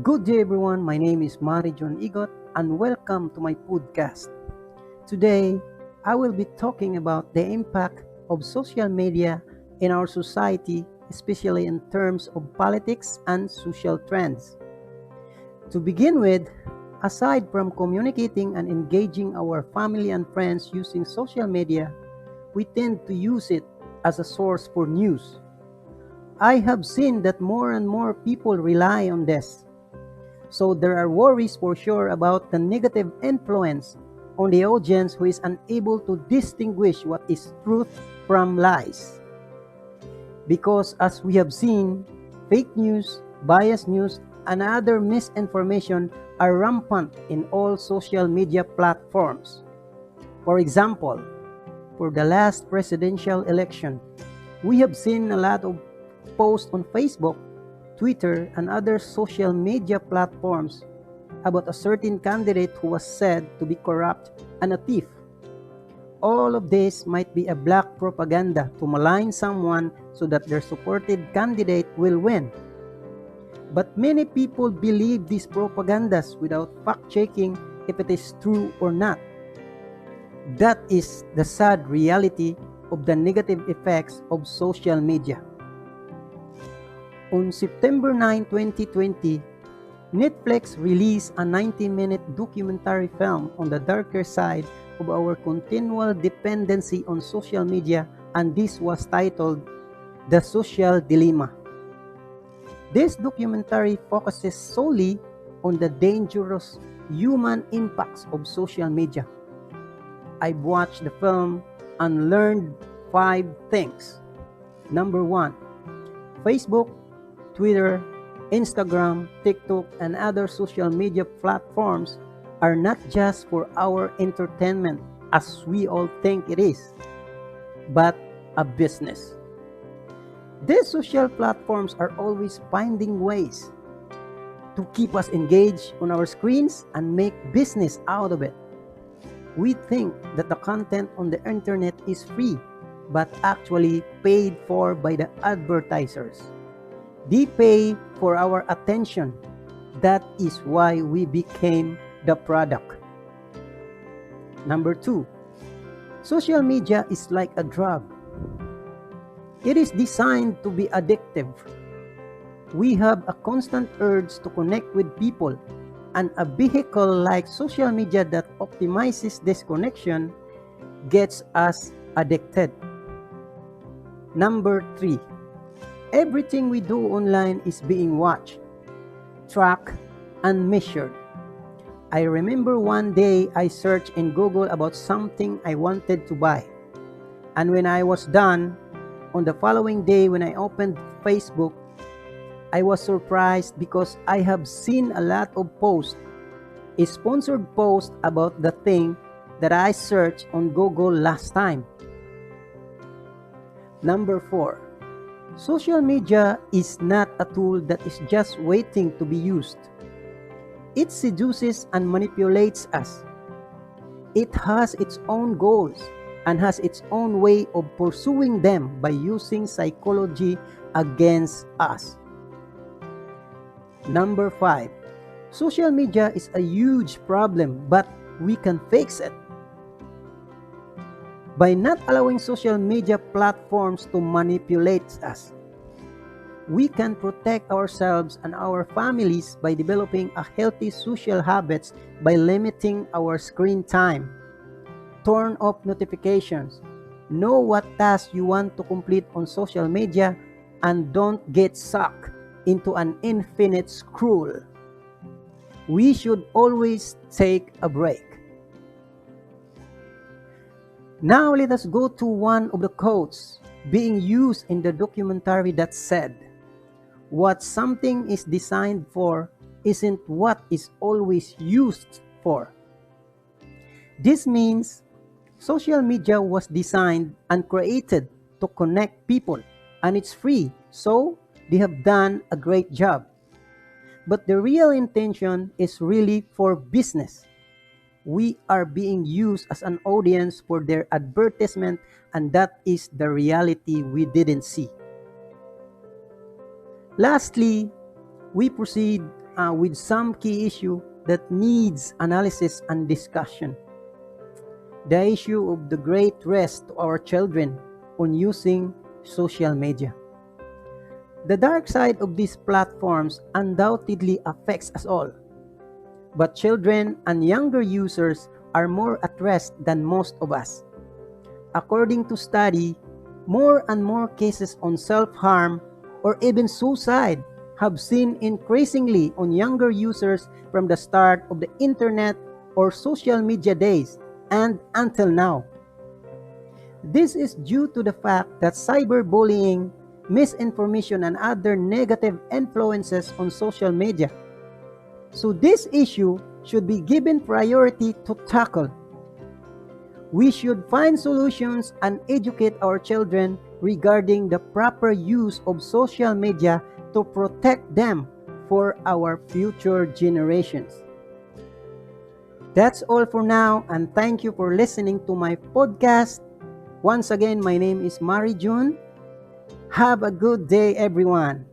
Good day, everyone. My name is Mari John Igot, and welcome to my podcast. Today, I will be talking about the impact of social media in our society, especially in terms of politics and social trends. To begin with, aside from communicating and engaging our family and friends using social media, we tend to use it as a source for news. I have seen that more and more people rely on this. So there are worries for sure about the negative influence on the audience who is unable to distinguish what is truth from lies. Because as we have seen, fake news, biased news, and other misinformation are rampant in all social media platforms. For example, for the last presidential election, we have seen a lot of posts on Facebook, Twitter, and other social media platforms about a certain candidate who was said to be corrupt and a thief. All of this might be a black propaganda to malign someone so that their supported candidate will win. But many people believe these propagandas without fact-checking if it is true or not. That is the sad reality of the negative effects of social media. On September 9, 2020, Netflix released a 90-minute documentary film on the darker side of our continual dependency on social media, and this was titled The Social Dilemma. This documentary focuses solely on the dangerous human impacts of social media. I've watched the film and learned 5 things. Number 1, Facebook, Twitter, Instagram, TikTok, and other social media platforms are not just for our entertainment as we all think it is, but a business. These social platforms are always finding ways to keep us engaged on our screens and make business out of it. We think that the content on the internet is free, but actually paid for by the advertisers. They pay for our attention. That is why we became the product. Number 2, social media is like a drug. It is designed to be addictive. We have a constant urge to connect with people, and a vehicle like social media that optimizes this connection gets us addicted. Number 3, everything we do online is being watched, tracked, and measured. I remember one day I searched in Google about something I wanted to buy. And when I was done, on the following day when I opened Facebook, I was surprised because I have seen a lot of posts, a sponsored post about the thing that I searched on Google last time. Number 4, social media is not a tool that is just waiting to be used. It seduces and manipulates us. It has its own goals and has its own way of pursuing them by using psychology against us. Number 5, social media is a huge problem, but we can fix it. By not allowing social media platforms to manipulate us, we can protect ourselves and our families by developing a healthy social habits by limiting our screen time. Turn off notifications. Know what tasks you want to complete on social media and don't get sucked into an infinite scroll. We should always take a break. Now let us go to one of the quotes being used in the documentary that said, "What something is designed for isn't what is always used for." This means social media was designed and created to connect people, and it's free, so they have done a great job. But the real intention is really for business. We are being used as an audience for their advertisement, and that is the reality we didn't see. Lastly, we proceed with some key issue that needs analysis and discussion. The issue of the great risk to our children on using social media. The dark side of these platforms undoubtedly affects us all, but children and younger users are more at risk than most of us. According to study, more and more cases on self-harm or even suicide have seen increasingly on younger users from the start of the internet or social media days and until now. This is due to the fact that cyberbullying, misinformation, and other negative influences on social media. So this issue should be given priority to tackle. We should find solutions and educate our children regarding the proper use of social media to protect them for our future generations. That's all for now, and thank you for listening to my podcast. Once again, my name is Mari June. Have a good day, everyone.